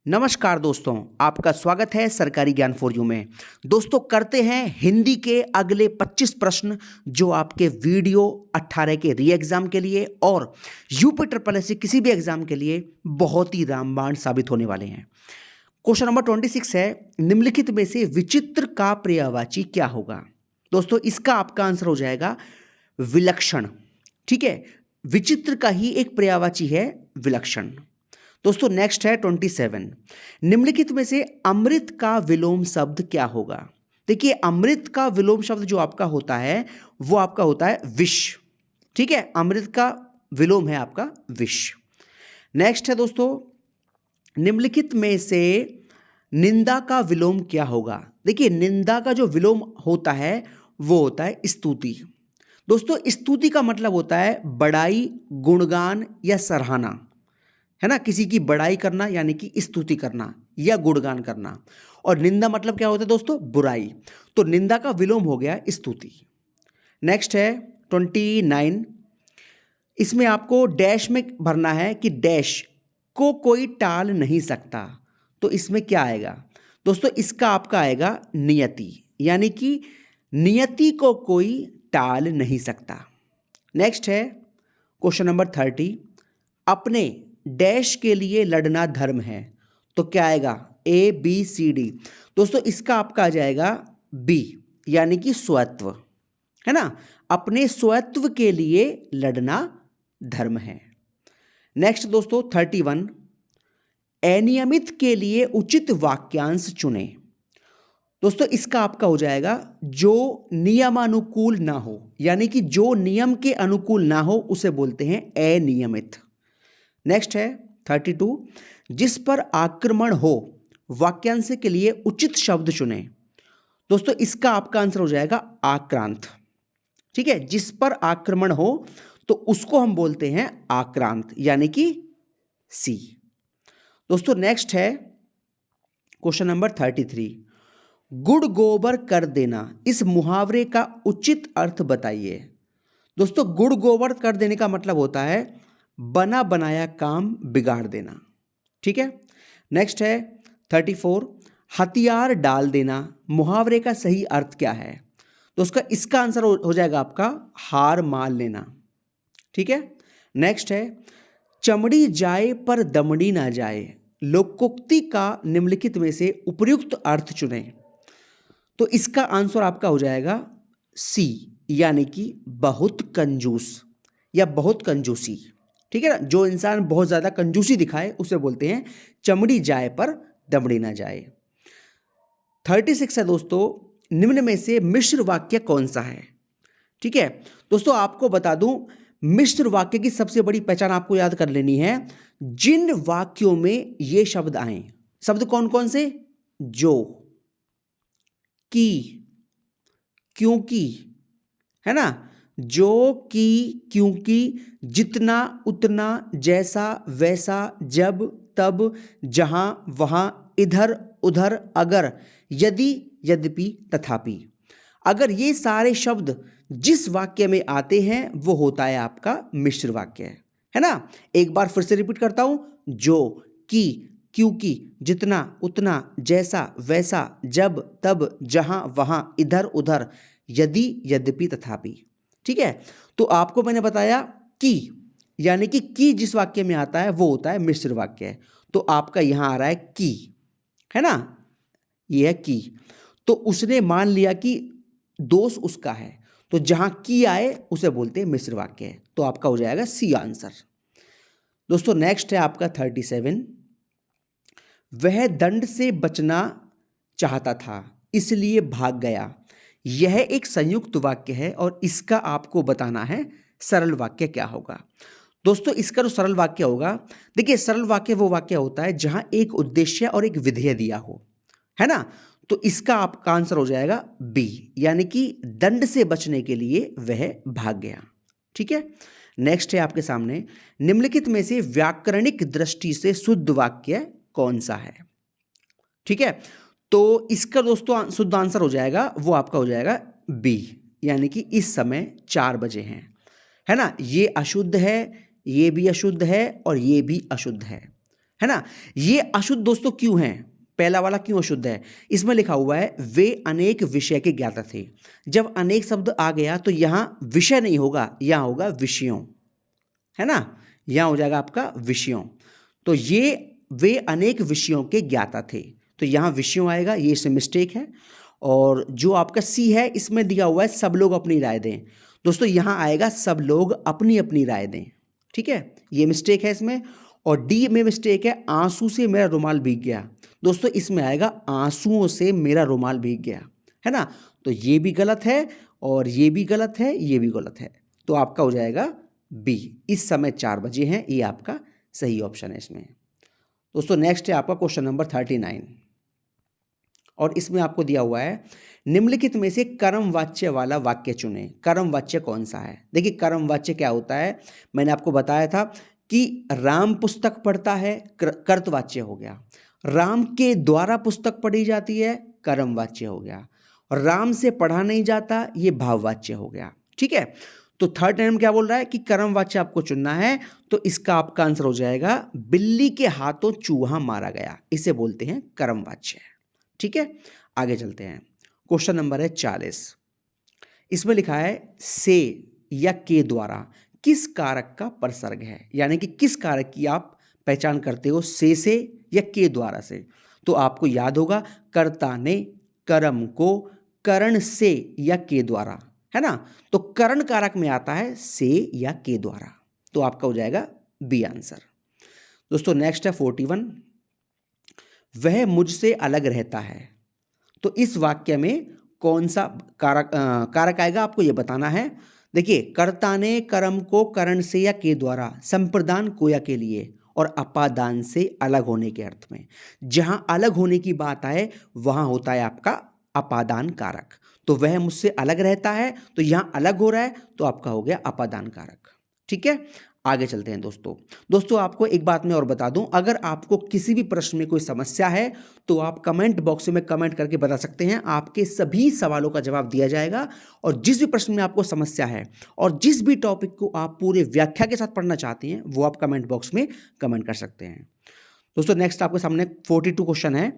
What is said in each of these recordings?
नमस्कार दोस्तों, आपका स्वागत है सरकारी ज्ञान फॉर यू में। दोस्तों करते हैं हिंदी के अगले 25 प्रश्न जो आपके वीडियो 18 के री एग्जाम के लिए और यूपी ट्रिपल एस किसी भी एग्जाम के लिए बहुत ही रामबाण साबित होने वाले हैं। क्वेश्चन नंबर 26 है, निम्नलिखित में से विचित्र का पर्यायवाची क्या होगा। दोस्तों इसका आपका आंसर हो जाएगा विलक्षण। ठीक है, विचित्र का ही एक पर्यायवाची है विलक्षण। दोस्तों नेक्स्ट है 27, निम्नलिखित में से अमृत का विलोम शब्द क्या होगा। देखिए अमृत का विलोम शब्द जो आपका होता है वो आपका होता है विष। ठीक है, अमृत का विलोम है आपका विष। नेक्स्ट है दोस्तों, निम्नलिखित में से निंदा का विलोम क्या होगा। देखिए निंदा का जो विलोम होता है वो होता है स्तुति। दोस्तों स्तुति का मतलब होता है बड़ाई, गुणगान या सराहना, है ना, किसी की बड़ाई करना यानी कि स्तुति करना या गुणगान करना। और निंदा मतलब क्या होता है दोस्तों, बुराई। तो निंदा का विलोम हो गया स्तुति। नेक्स्ट है 29, इसमें आपको डैश में भरना है कि डैश को कोई टाल नहीं सकता। तो इसमें क्या आएगा दोस्तों, इसका आपका आएगा नियति, यानी कि नियति को कोई टाल नहीं सकता। नेक्स्ट है क्वेश्चन नंबर 30, अपने डैश के लिए लड़ना धर्म है। तो क्या आएगा, ए बी सी डी। दोस्तों इसका आपका आ जाएगा बी, यानी कि स्वत्व, है ना, अपने स्वत्व के लिए लड़ना धर्म है। नेक्स्ट दोस्तों 31, अनियमित के लिए उचित वाक्यांश चुने। दोस्तों इसका आपका हो जाएगा जो नियमानुकूल ना हो, यानी कि जो नियम के अनुकूल ना हो उसे बोलते हैं अनियमित। नेक्स्ट है 32, जिस पर आक्रमण हो वाक्यांश के लिए उचित शब्द चुने। दोस्तों इसका आपका आंसर हो जाएगा आक्रांत। ठीक है, जिस पर आक्रमण हो तो उसको हम बोलते हैं आक्रांत, यानी कि सी। दोस्तों नेक्स्ट है क्वेश्चन नंबर 33, गुड़ गोबर कर देना, इस मुहावरे का उचित अर्थ बताइए। दोस्तों गुड़ गोबर कर देने का मतलब होता है बना बनाया काम बिगाड़ देना। ठीक है, नेक्स्ट है 34, हथियार डाल देना, मुहावरे का सही अर्थ क्या है। तो इसका आंसर हो जाएगा आपका हार मान लेना। ठीक है, नेक्स्ट है चमड़ी जाए पर दमड़ी ना जाए, लोकोक्ति का निम्नलिखित में से उपयुक्त अर्थ चुने। तो इसका आंसर आपका हो जाएगा सी, यानी कि बहुत कंजूस या बहुत कंजूसी। ठीक है ना, जो इंसान बहुत ज्यादा कंजूसी दिखाए उसे बोलते हैं चमड़ी जाए पर दमड़ी ना जाए। 36 है दोस्तों, निम्न में से मिश्र वाक्य कौन सा है। ठीक है दोस्तों, आपको बता दूं मिश्र वाक्य की सबसे बड़ी पहचान आपको याद कर लेनी है, जिन वाक्यों में ये शब्द आए। शब्द कौन कौन से, जो, की, क्योंकि, है ना, जो, की, क्योंकि, जितना, उतना, जैसा, वैसा, जब, तब, जहां, वहां, इधर, उधर, अगर, यदि, यद्यपि, तथापि। अगर ये सारे शब्द जिस वाक्य में आते हैं वो होता है आपका मिश्र वाक्य, है ना। एक बार फिर से रिपीट करता हूं, जो, की, क्योंकि, जितना, उतना, जैसा, वैसा, जब, तब, जहां, वहां, इधर, उधर, यदि, यद्यपि, तथापि। ठीक है, तो आपको मैंने बताया कि, यानी कि जिस वाक्य में आता है वो होता है मिश्र वाक्य। तो आपका यहां आ रहा है की, है ना, ये है की। तो उसने मान लिया कि दोष उसका है, तो जहां की आए उसे बोलते हैं मिश्र वाक्य। तो आपका हो जाएगा सी आंसर। दोस्तों नेक्स्ट है आपका 37, वह दंड से बचना चाहता था इसलिए भाग गया। यह एक संयुक्त वाक्य है और इसका आपको बताना है सरल वाक्य क्या होगा। दोस्तों इसका जो सरल वाक्य होगा, देखिए सरल वाक्य वो वाक्य होता है जहां एक उद्देश्य और एक विधेय दिया हो, है ना। तो इसका आपका आंसर हो जाएगा बी, यानी कि दंड से बचने के लिए वह भाग गया। ठीक है, नेक्स्ट है आपके सामने, निम्नलिखित में से व्याकरणिक दृष्टि से शुद्ध वाक्य कौन सा है। ठीक है, तो इसका दोस्तों शुद्ध आंसर हो जाएगा वो आपका हो जाएगा बी, यानी कि इस समय 4 बजे हैं, है ना। ये अशुद्ध है, ये भी अशुद्ध है और ये भी अशुद्ध है। है ना। ये अशुद्ध दोस्तों क्यों है, पहला वाला क्यों अशुद्ध है, इसमें लिखा हुआ है वे अनेक विषय के ज्ञाता थे। जब अनेक शब्द आ गया तो यहां विषय नहीं होगा, यहां होगा विषयों, है ना, यहां हो जाएगा आपका विषयों। तो ये वे अनेक विषयों के ज्ञाता थे, तो यहां विषयों आएगा, ये इसमें मिस्टेक है। और जो आपका सी है इसमें दिया हुआ है सब लोग अपनी राय दें, दोस्तों यहां आएगा सब लोग अपनी अपनी राय दें, ठीक है, ये मिस्टेक है इसमें। और डी में मिस्टेक है आंसू से मेरा रुमाल भीग गया, दोस्तों इसमें आएगा आंसुओं से मेरा रुमाल भीग गया, है ना। तो ये भी गलत है और ये भी गलत है, ये भी गलत है, तो आपका हो जाएगा बी। इस समय 4 बजे हैं, ये आपका सही ऑप्शन है इसमें। दोस्तों नेक्स्ट है आपका क्वेश्चन नंबर 39 और इसमें आपको दिया हुआ है निम्नलिखित में से कर्म वाच्य वाला वाक्य चुनें। कर्म वाच्य कौन सा है, देखिए कर्म वाच्य क्या होता है, मैंने आपको बताया था कि राम पुस्तक पढ़ता है, कर्तवाच्य हो गया। राम के द्वारा पुस्तक पढ़ी जाती है, कर्मवाच्य हो गया। और राम से पढ़ा नहीं जाता, ये भाववाच्य हो गया, ठीक है। तो थर्ड टाइम क्या बोल रहा है कि कर्मवाच्य आपको चुनना है, तो इसका आपका आंसर हो जाएगा बिल्ली के हाथों चूहा मारा गया, इसे बोलते हैं कर्मवाच्य, ठीक है। आगे चलते हैं, क्वेश्चन नंबर है 40। इसमें लिखा है से या के द्वारा किस कारक का प्रसर्ग है, यानी कि किस कारक की आप पहचान करते हो से या के द्वारा से। तो आपको याद होगा कर्ता ने कर्म को करण से या के द्वारा, है ना, तो करण कारक में आता है से या के द्वारा, तो आपका हो जाएगा बी आंसर। दोस्तों नेक्स्ट है 41, वह मुझसे अलग रहता है, तो इस वाक्य में कौन सा कारक आएगा आपको ये बताना है। देखिए कर्ता ने कर्म को करण से या के द्वारा संप्रदान कोया के लिए और अपादान से अलग होने के अर्थ में, जहां अलग होने की बात आए वहां होता है आपका अपादान कारक। तो वह मुझसे अलग रहता है, तो यहां अलग हो रहा है, तो आपका हो गया अपादान कारक, ठीक है। आगे चलते हैं दोस्तों आपको एक बात मैं और बता दूं, अगर आपको किसी भी प्रश्न में कोई समस्या है तो आप कमेंट बॉक्स में कमेंट करके बता सकते हैं, आपके सभी सवालों का जवाब दिया जाएगा। और जिस भी प्रश्न में आपको समस्या है और जिस भी टॉपिक को आप पूरे व्याख्या के साथ पढ़ना चाहते हैं वो आप कमेंट बॉक्स में कमेंट कर सकते हैं। दोस्तों नेक्स्ट आपके सामने 42 क्वेश्चन है,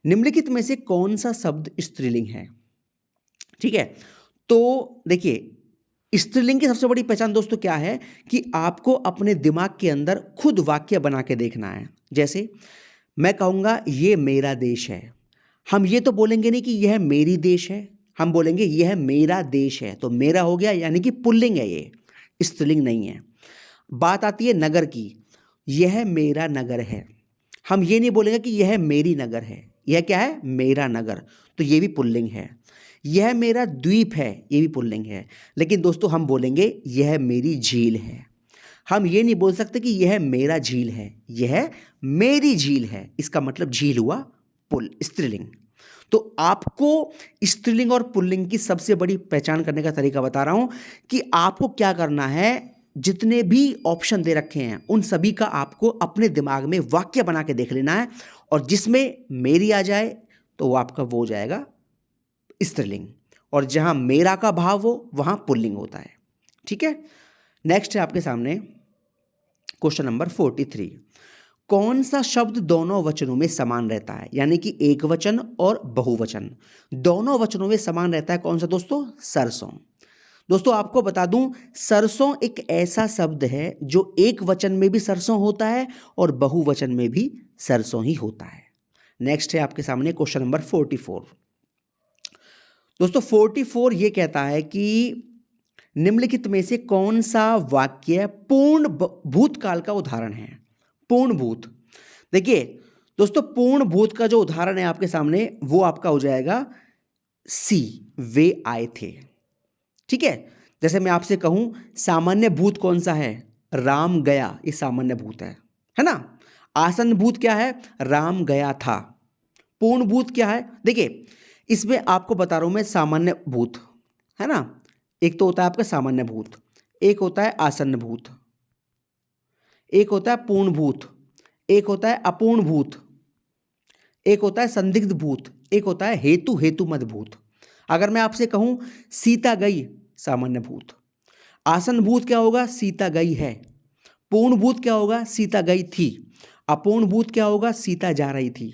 निम्नलिखित में से कौन सा शब्द स्त्रीलिंग है, ठीक है। तो देखिए स्त्रीलिंग की सबसे बड़ी पहचान दोस्तों क्या है कि आपको अपने दिमाग के अंदर खुद वाक्य बना के देखना है। जैसे मैं कहूँगा ये मेरा देश है, हम ये तो बोलेंगे नहीं कि यह मेरी देश है, हम बोलेंगे यह मेरा देश है, तो मेरा हो गया, यानी कि पुल्लिंग है, ये स्त्रीलिंग नहीं है। बात आती है नगर की, यह मेरा नगर है, हम ये नहीं बोलेंगे कि यह मेरी नगर है, यह क्या है मेरा नगर, तो ये भी पुल्लिंग है। यह मेरा द्वीप है, ये भी पुल्लिंग है। लेकिन दोस्तों हम बोलेंगे यह मेरी झील है, हम ये नहीं बोल सकते कि यह मेरा झील है, यह मेरी झील है, इसका मतलब झील हुआ पुल, स्त्रीलिंग। तो आपको स्त्रीलिंग और पुल्लिंग की सबसे बड़ी पहचान करने का तरीका बता रहा हूं कि आपको क्या करना है, जितने भी ऑप्शन दे रखे हैं उन सभी का आपको अपने दिमाग में वाक्य बना के देख लेना है, और जिसमें मेरी आ जाए तो वो आपका वो हो जाएगा स्त्रीलिंग, और जहां मेरा का भाव हो वहां पुल्लिंग होता है, ठीक है। नेक्स्ट है आपके सामने क्वेश्चन नंबर 43, कौन सा शब्द दोनों वचनों में समान रहता है, यानी कि एक वचन और बहुवचन दोनों वचनों में समान रहता है, कौन सा दोस्तों, सरसों। दोस्तों आपको बता दूं सरसों एक ऐसा शब्द है जो एक वचन में भी सरसों होता है और बहुवचन में भी सरसों ही होता है। नेक्स्ट है आपके सामने क्वेश्चन नंबर 44। दोस्तों 44 ये कहता है कि निम्नलिखित में से कौन सा वाक्य पूर्ण भूतकाल का उदाहरण है। पूर्ण भूत, देखिए दोस्तों पूर्ण भूत का जो उदाहरण है आपके सामने वो आपका हो जाएगा सी, वे आए थे, ठीक है। जैसे मैं आपसे कहूं सामान्य भूत कौन सा है, राम गया, ये सामान्य भूत है ना। आसन भूत क्या है, राम गया था। पूर्ण भूत क्या है, देखिए इसमें आपको बता रहा हूं मैं सामान्य भूत, है ना, एक तो होता है आपका सामान्य भूत, एक होता है आसन्न भूत, एक होता है पूर्ण भूत, एक होता है अपूर्ण भूत, एक होता है संदिग्ध भूत, एक होता है हेतु मद भूत। अगर मैं आपसे कहूं सीता गई, सामान्य भूत। आसन भूत क्या होगा, सीता गई है। पूर्ण भूत क्या होगा, सीता गई थी। अपूर्ण भूत क्या होगा? सीता जा रही थी।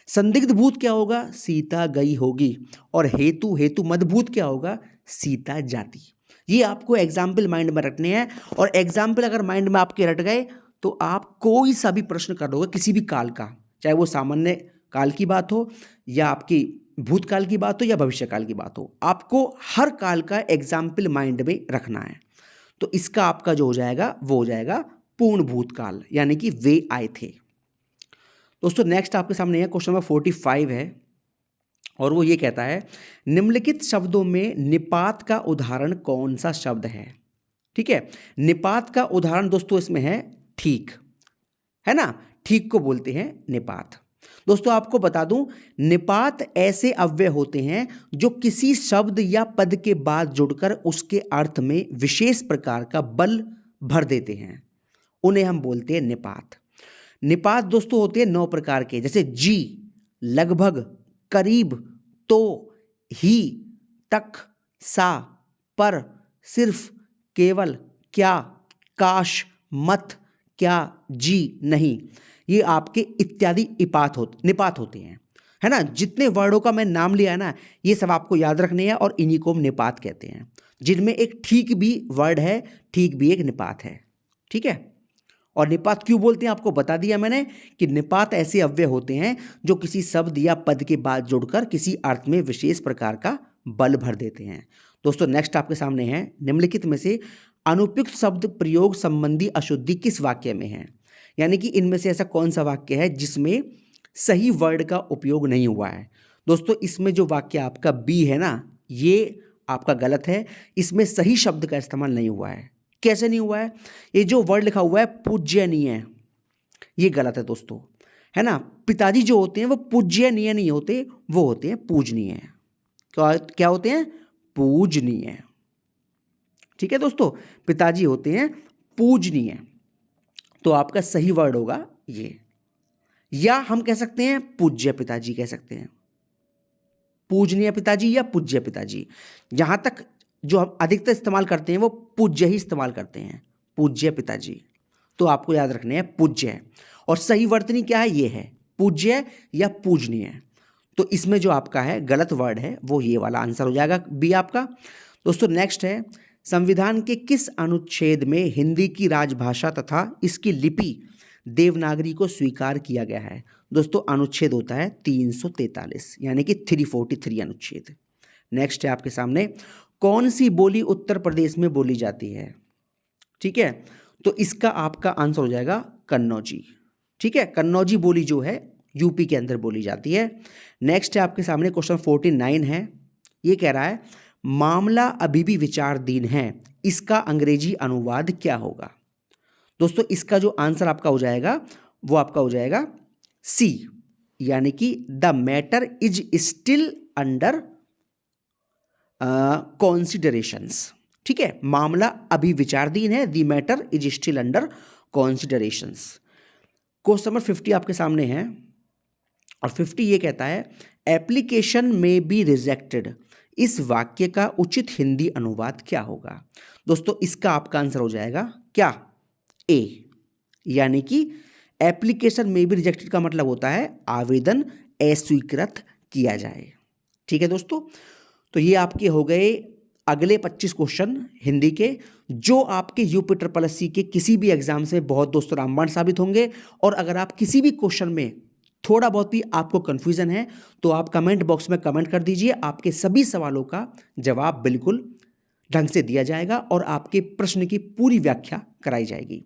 संदिग्ध भूत क्या होगा? सीता गई होगी। और हेतु मदभूत क्या होगा? सीता जाती। ये आपको एग्जाम्पल माइंड में रखने हैं, और एग्जाम्पल अगर माइंड में आपके रट गए तो आप कोई सा भी प्रश्न कर दोगे किसी भी काल का, चाहे वो सामान्य काल की बात हो या आपकी भूतकाल की बात हो या भविष्यकाल की बात हो, आपको हर काल का एग्जाम्पल माइंड में रखना है। तो इसका आपका जो हो जाएगा वो हो जाएगा पूर्ण भूतकाल, यानी कि वे आए थे। दोस्तों नेक्स्ट आपके सामने है क्वेश्चन नंबर 45 है, और वो ये कहता है निम्नलिखित शब्दों में निपात का उदाहरण कौन सा शब्द है? ठीक है, निपात का उदाहरण दोस्तों इसमें है ठीक, है ना, ठीक को बोलते हैं निपात। दोस्तों आपको बता दूं, निपात ऐसे अव्यय होते हैं जो किसी शब्द या पद के बाद जुड़कर उसके अर्थ में विशेष प्रकार का बल भर देते हैं, उन्हें हम बोलते हैं निपात। निपात दोस्तों होते हैं 9 प्रकार के, जैसे जी, लगभग, करीब, तो, ही, तक, सा, पर, सिर्फ, केवल, क्या, काश, मत, क्या, जी, नहीं। ये आपके इत्यादि निपात होते हैं, है ना। जितने वर्डों का मैं नाम लिया है ना, ये सब आपको याद रखने हैं, और इन्हीं को हम निपात कहते हैं, जिनमें एक ठीक भी वर्ड है, ठीक भी एक निपात है। ठीक है, और निपात क्यों बोलते हैं आपको बता दिया मैंने, कि निपात ऐसे अव्यय होते हैं जो किसी शब्द या पद के बाद जुड़कर किसी अर्थ में विशेष प्रकार का बल भर देते हैं। दोस्तों नेक्स्ट आपके सामने है, निम्नलिखित में से अनुपयुक्त शब्द प्रयोग संबंधी अशुद्धि किस वाक्य में है? यानी कि इनमें से ऐसा कौन सा वाक्य है जिसमें सही वर्ड का उपयोग नहीं हुआ है? दोस्तों इसमें जो वाक्य आपका बी है ना, ये आपका गलत है, इसमें सही शब्द का इस्तेमाल नहीं हुआ है। कैसे नहीं हुआ है? ये जो वर्ड लिखा हुआ है पूज्यनीय, ये गलत है दोस्तों, है ना। पिताजी जो होते हैं वो पूज्यनीय नहीं होते, वो होते हैं पूजनीय। क्या होते हैं? पूजनीय। ठीक है दोस्तों, पिताजी होते हैं पूजनीय, तो आपका सही वर्ड होगा ये, या हम कह सकते हैं पूज्य पिताजी कह सकते हैं, पूजनीय पिताजी या पूज्य पिताजी। जहां तक जो हम अधिकतर इस्तेमाल करते हैं वो पूज्य ही इस्तेमाल करते हैं, पूज्य पिताजी। तो आपको याद रखने हैं पूज्य, और सही वर्तनी क्या है? ये है पूज्य या पूजनीय। तो इसमें जो आपका है गलत वर्ड है वो ये वाला आंसर हो जाएगा बी आपका। दोस्तों नेक्स्ट है, संविधान के किस अनुच्छेद में हिंदी की राजभाषा तथा इसकी लिपि देवनागरी को स्वीकार किया गया है? दोस्तों अनुच्छेद होता है 343, यानी कि 343 अनुच्छेद। नेक्स्ट है आपके सामने, कौन सी बोली उत्तर प्रदेश में बोली जाती है? ठीक है, तो इसका आपका आंसर हो जाएगा कन्नौजी। ठीक है, कन्नौजी बोली जो है यूपी के अंदर बोली जाती है। नेक्स्ट है आपके सामने क्वेश्चन 49 है, ये कह रहा है मामला अभी भी विचाराधीन है, इसका अंग्रेजी अनुवाद क्या होगा? दोस्तों इसका जो आंसर आपका हो जाएगा वो आपका हो जाएगा सी, यानी कि the matter is still under considerations. ठीक है, मामला अभी विचाराधीन है, the matter is still under considerations. Question number 50 आपके सामने है, और 50 ये कहता है एप्लीकेशन में बी रिजेक्टेड, इस वाक्य का उचित हिंदी अनुवाद क्या होगा? दोस्तों इसका आपका आंसर हो जाएगा क्या? ए, यानी कि एप्लीकेशन में बी रिजेक्टेड का मतलब होता है आवेदन अस्वीकृत किया जाए। ठीक है दोस्तों, तो ये आपके हो गए अगले 25 क्वेश्चन हिंदी के, जो आपके UPSSC के किसी भी एग्जाम से बहुत दोस्तों रामबाण साबित होंगे। और अगर आप किसी भी क्वेश्चन में थोड़ा बहुत भी आपको कन्फ्यूजन है तो आप कमेंट बॉक्स में कमेंट कर दीजिए, आपके सभी सवालों का जवाब बिल्कुल ढंग से दिया जाएगा और आपके प्रश्न की पूरी व्याख्या कराई जाएगी।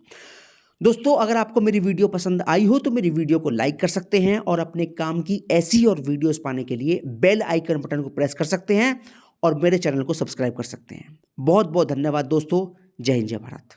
दोस्तों अगर आपको मेरी वीडियो पसंद आई हो तो मेरी वीडियो को लाइक कर सकते हैं, और अपने काम की ऐसी और वीडियोस पाने के लिए बेल आइकन बटन को प्रेस कर सकते हैं, और मेरे चैनल को सब्सक्राइब कर सकते हैं। बहुत बहुत धन्यवाद दोस्तों। जय हिंद, जय भारत।